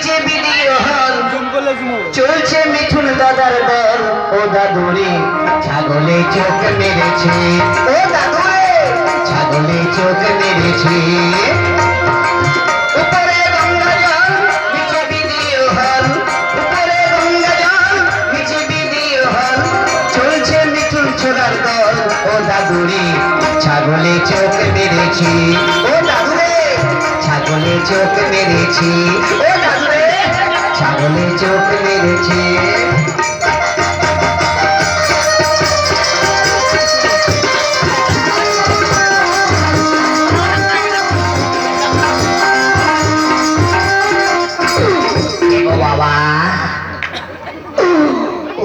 নিচে ভিডিও হল চলছে মিঠুন দাদার দল। ও দাদুরে ছাগলে চোখ মেরেছে, ও দাদুরে ছাগলে চোখ মেরেছে। উপরে গঙ্গা জল নিচে ভিডিও হল, উপরে গঙ্গা জল নিচে ভিডিও হল চলছে মিঠুন ছোড়ার দল। ও দাদুরে ছাগলে চোখ মেরেছে, ও দাদুরে ছাগলে চোখ মেরেছে, ও দাদুরে ছাগলে চোখ মেরেছে। বাবা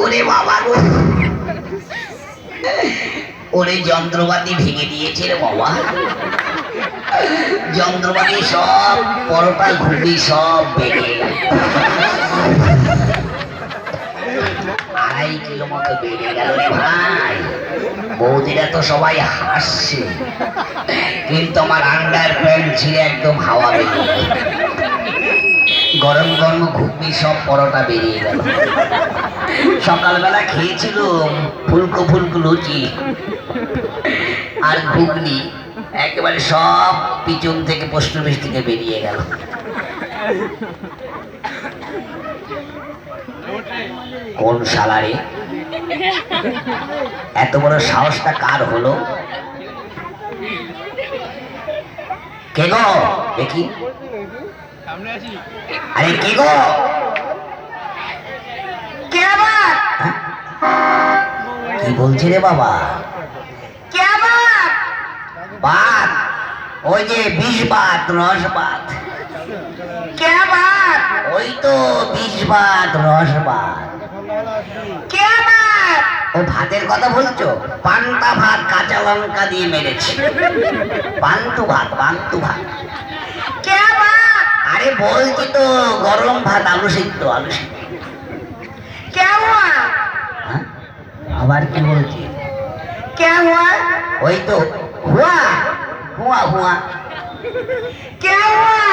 ওরে বাবা গো, ওরে যন্ত্রপাতি ভেঙে দিয়েছে রে বাবা। যন্ত্রপাতি সব পরোটা ঘুগনি সব ভেঙে, 2.5 কিলো মতো বেড়ে গেল রে ভাই। বৌদিরা তো সবাই হাসছে, কিন্তু আমার আন্ডার প্যান্ট ছিঁড়ে একদম হাওয়া বেরিয়ে গেল। গরম গরম ঘুগনি সব পরোটা বেরিয়ে গেল। সকালবেলা খেয়েছিল ফুলকো ফুলকো লুচি আর ঘুগনি, একেবারে সব পিছন থেকে পোস্ট অফিস থেকে বেরিয়ে গেল। কোন শালারে এত বড় সাহসটা কার হলো? কে গো দেখি, আরে কে গো? কে আবার? কি বলছি রে বাবা? কে আবার? বাত ওই যে 20 বাত রস বাত। কে আবার? ওই তো 20 বাত রস বাত। কে আবার? ও ভাতের কথা বলছো? পান্তা ভাত কাঁচা লঙ্কা দিয়ে মেরেছে, পান্তু ভাত, পান্তু ভাত। কে আবার? আরে বলছি তো গরম ভাত, আলু সিদ্ধ, আলু সিদ্ধ। কে হুয়া? আবার কি বলছি? কে হুয়া? ওই তো হুয়া হুয়া হুয়া। কে হুয়া?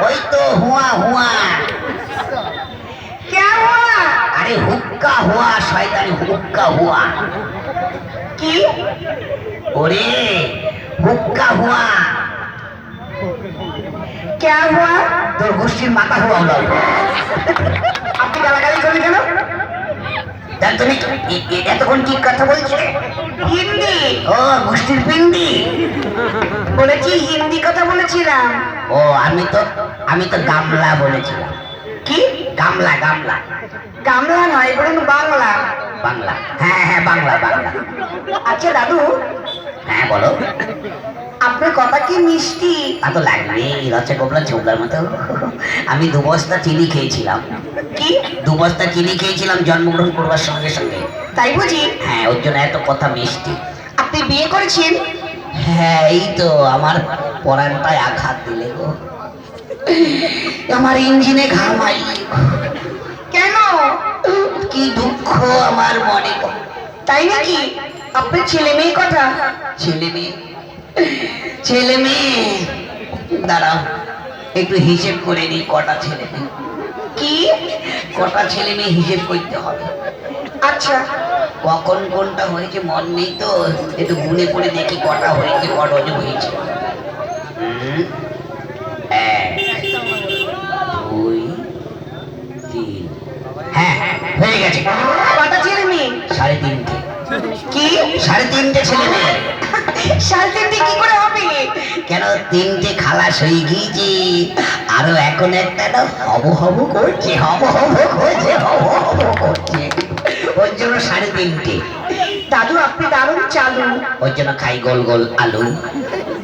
ওই তো হুয়া হুয়া। কে হুয়া? আরে হুক্কা হুয়া শয়তানি, হুক্কা হুয়া। কি? ওরে হুক্কা হুয়া। কে হুয়া? তোর গোষ্ঠীর মাথা হুয়া হলো। আপনি গালাগালি করলেন কেন? তুমি এতক্ষণ কি কথা বলছে? হিন্দি। ও গোষ্ঠীর পিন্ডি বলেছি, হিন্দি কথা বলেছিলাম। ও আমি তো গামলা বলেছিলাম। কি? গামলা গামলা। গামলা নয় বরং বাংলা। বাংলা, হ্যাঁ হ্যাঁ বাংলা বাংলা। আচ্ছা দাদু। হ্যাঁ বলো। আপনার কথা কি মিষ্টি। তা তো লাগবে, রসগোল্লা ছোবলার মতো। আমি 2 বস্তা চিনি খেয়েছিলাম। কি? 2 বস্তা চিনি খেয়েছিলাম জন্মগ্রহণ করবার সঙ্গে সঙ্গে। তাই বুঝি? হ্যাঁ, ওর জন্য এত কথা মিষ্টি। আপনি বিয়ে করেছেন? হ্যাঁ, এই তো আমার পরাণটায় আঘাত দিলে গো, আমার ইঞ্জিনে ঘামাই। কেন? কি দুঃখ আমার মনে। তাই নাকি? আপনার ছেলে মেয়ে কথা? ছেলে মেয়ে, ছেলে মেয়ে দাঁড়াও একটু হিসেব করে নিই কটা ছেলে মেয়ে। কি? কটা ছেলে মেয়ে হিসেব করতে হবে। আচ্ছা, কখন কোনটা হয়েছে মন নেই তো, একটু গুনে পড়ে দেখি কটা হয়েছে, কটা হয়েছে। 1 2 3, হ্যাঁ হয়ে গেছে। কটা ছেলে মেয়ে? 3.5। কি? 3.5 ছেলে মেয়ে। 3.5 কি করে হবে? কেন 3টে খালাস হয়ে গিয়েছে, আরো এখন একটা না হব হব করছে, হব হব করছে, হব হব করছে, ওর জন্য 3.5। দাদু আপনি দারুণ চালু। ওর জন্য খাই গোল গোল আলু।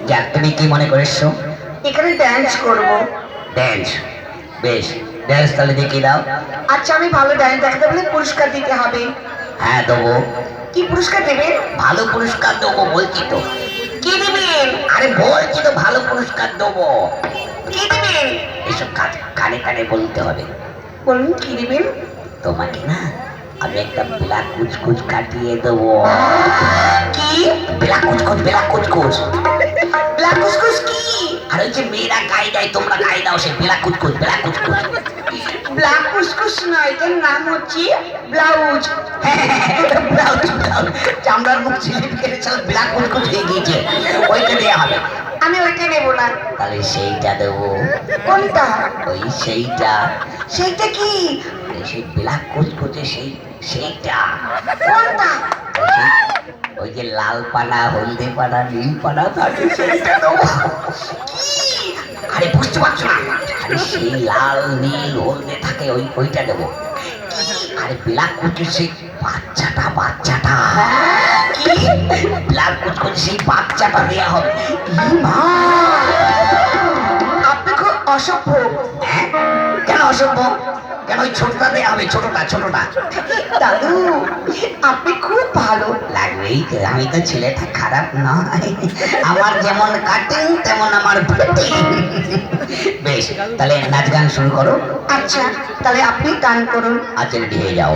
যাক, তুমি কি মনে করেছো? এখানে ড্যান্স করব। ড্যান্স? বেশ, ড্যান্স তাহলে দেখিয়ে দাও। আচ্ছা, আমি ভালো ড্যান্স দেখাতে বলে পুরস্কার দিতে হবে। হ্যাঁ দেবো। কি পুরস্কার দেবেন? ভালো পুরস্কার দেবো বলছি তো। কি দেবেন? আরে বলছি তো ভালো পুরস্কার দেবো। কি দেবেন? এসব কানে কানে বলতে হবে। বলুন কি দেবেন? তোমাকে না আমি একটা ব্ল্যাক কুচকুচ কাটিয়ে দেবো। কি? ব্ল্যাক কুচকুচ, ব্ল্যাক কুচকুচ। ব্ল্যাক কুচকুচ কি? আর ওই যে মেয়েরা গায়ে দেয়, তোমরা গায়ে দাও, সে ব্ল্যাক কুচকুচ, ব্ল্যাক কুচকুচ। ব্ল্যাক কুসকুস নয়, এটার নাম হচ্ছে ব্লাউজ। ব্লাউজ ব্লাউজ চামড়ার মুখ ছিলিপ কেটে চাল ব্ল্যাক কুচকুচ হয়ে গিয়েছে, ওইটা দেওয়া হবে। আমি ওইটা নেবো না। তাহলে সেইটা দেবো। কোনটা? ওই সেইটা, সেইটা কি? সেই ব্ল্যাক কুচকুচে সেইটা। কোনটা? ওই যে লাল পানা, হলদে পানা, নীল পানা থাকে, সেইটা দেবো। আরে বুঝতে পারছো না? আরে সেই লাল নীল হলদে থাকে, ওইটা দেবো। আরে ব্ল্যাক কুচকুচে সেই বাচ্চাটা কি? ব্ল্যাক কুচকুচে সেই বাচ্চাটা দেওয়া হবে। আপনি খুব অসভ্য। হ্যাঁ? কেন অসভ্য? কেন ওই ছোটটা দেওয়া হবে? ছোটটা দাদু, আপনি খুব ভালো। লাগবেই তো, আমি তো ছেলেটা খারাপ নয়। আমার যেমন কাটিং তেমন আমার ফিটিং। বেশ, তাহলে নাচ গান শুরু করো। আচ্ছা, তাহলে আপনি গান করুন। আচ্ছা, রেডি হয়ে যাও।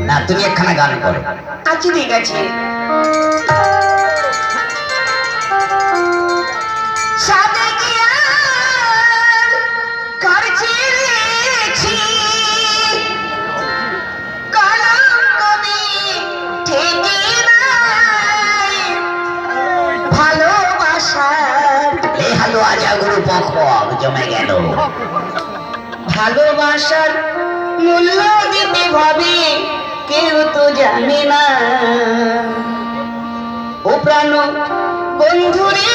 না, তুমি একখানা গান করো। আচ্ছা, ঠিক আছে। সাদে গিয়ার কার ছেড়েছি, কলঙ্কবে ঠেকে নাই ভালোবাসার। এ হালো আজা গুরু পক পক জমে গেল। ভালোবাসার মূল্য দিতে ভাবে কেউ তো জানে না। ও প্রাণ বন্ধুরে,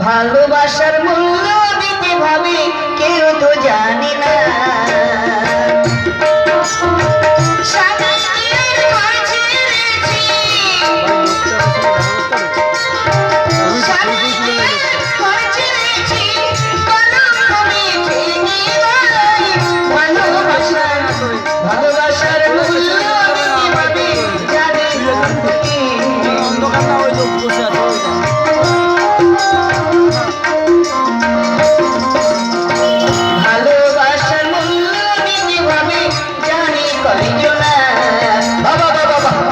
ভালোবাসার মূল্য দিতে ভাবে কেউ তো জানে না। ভালোবাসার মূল্য দিতে ভাবে জানে ভালোবাসার মূল্য দিতে ভাবে জানি কয়জনা। বাবা বাবা বাবা,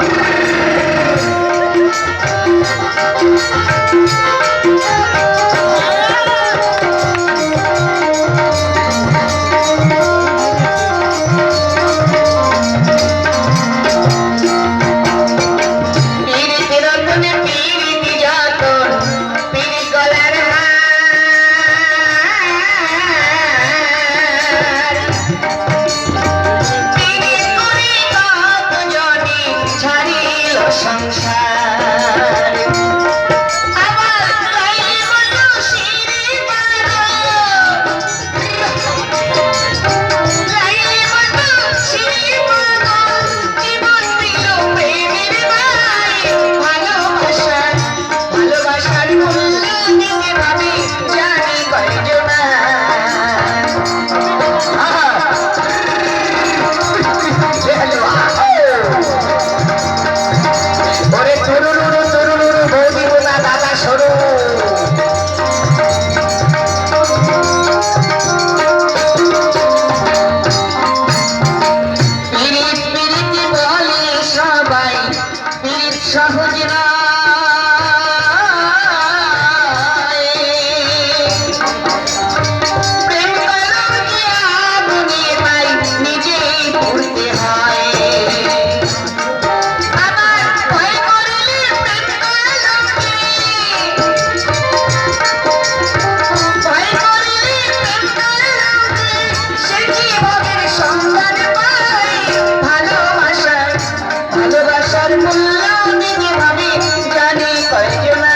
সহজ নয়। প্রেম কলঙ্কে আগুনে তাই নিজেই পড়তে হয়। আবার ভয় করলে প্রেম কলঙ্কে, ভয় করলে প্রেম কলঙ্কে সে কি ভবের সন্ধান পায়। ভালোবাসার মূল্য দিতে ভাবে জানি কয়জনা।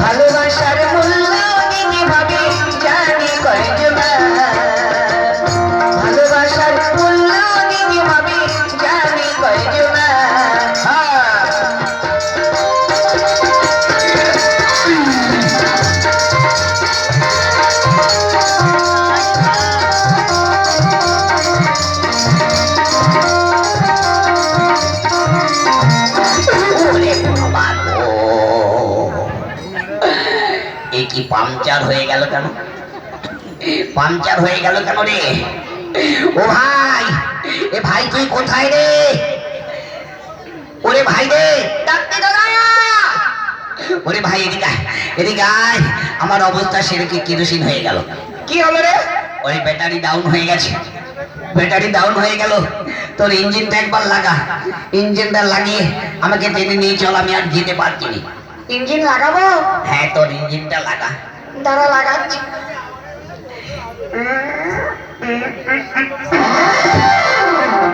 ভালোবাসার মূল্য দিতে ভাবে জানি কয়জনা। ভালোবাসার মূল্য দিতে ভাবে জানি কয়জনা। এ কি পাংচার হয়ে গেল কেন? পাংচার হয়ে গেল কেন রে? ও ভাই, এ ভাই তুই কোথায় রে? ও ওরে ভাই রে, ডাকতে দাদা। ওরে ভাই এদিকে আয়, এদিকে আয়। আমার অবস্থা সেরকম কেরোসিন হয়ে গেল। কি হলো রে? ওই ব্যাটারি ডাউন হয়ে গেছে, ব্যাটারি ডাউন হয়ে গেল। তোর ইঞ্জিনটা একবার লাগা, ইঞ্জিনটা লাগিয়ে আমাকে টেনে নিয়ে চল, আমি আর যেতে পারছি না। ইঞ্জিন লাগাবো? হ্যাঁ তোর ইঞ্জিনটা লাগা। দাঁড়া লাগাচ্ছি।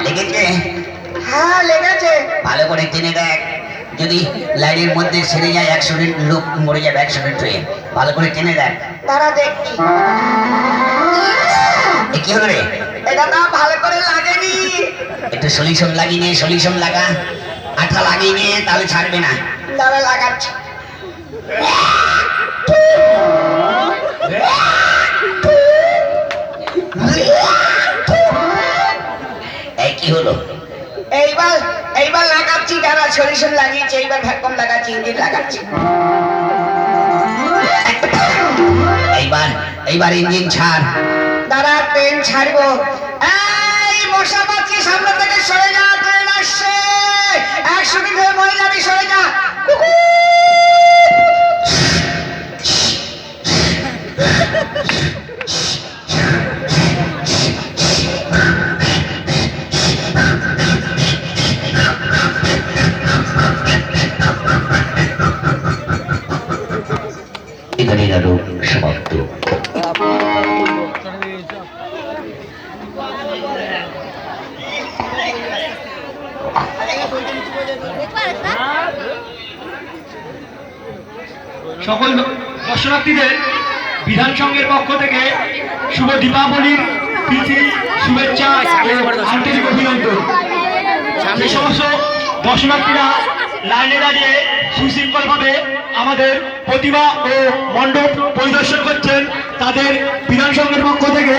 লেগেছে? হ্যাঁ লেগেছে। ভালো করে টেনে দেখ, যদি লাইনের মধ্যে সেরে যায় অ্যাক্সিডেন্ট, লোক মরে যাবে অ্যাক্সিডেন্ট হয়ে। ভালো করে টেনে দেখ। দাঁড়া দেখছি। এ কি হলো রে? এটা না ভালো করে লাগেনি। একটু সলিউশন লাগিয়ে নে, সলিউশন লাগা। আঠা লাগিয়ে নে, তাহলে ছাড়বে না। দাঁড়া লাগাচ্ছি। এই কি হলো? এইবার এইবার লাগাচ্ছি। দাঁড়া সলিউশন লাগিয়েছি, এইবার ভ্যাকুয়াম লাগাচ্ছি, ইঞ্জিন লাগাচ্ছি। এইবার এইবার ইঞ্জিন ছাড়। দাঁড়া ট্রেন ছাড়বো। এই মশা পাচ্ছি, সামনে থেকে সরে যা, ট্রেন আসছে। 100 মিনিট হয়ে মরে যাবি, সরে যা। কুকু। এখানে নাটক সমাপ্ত। সকল দর্শনার্থীদের বিধান সংঘের পক্ষ থেকে শুভ দীপাবলির প্রীতি শুভেচ্ছা ও আন্তরিক অভিনন্দন। যে সমস্ত দর্শনার্থীরা লাইনে দাঁড়িয়ে সুশৃঙ্খলভাবে আমাদের প্রতিমা ও মণ্ডপ পরিদর্শন করছেন, তাদের বিধান সংঘের পক্ষ থেকে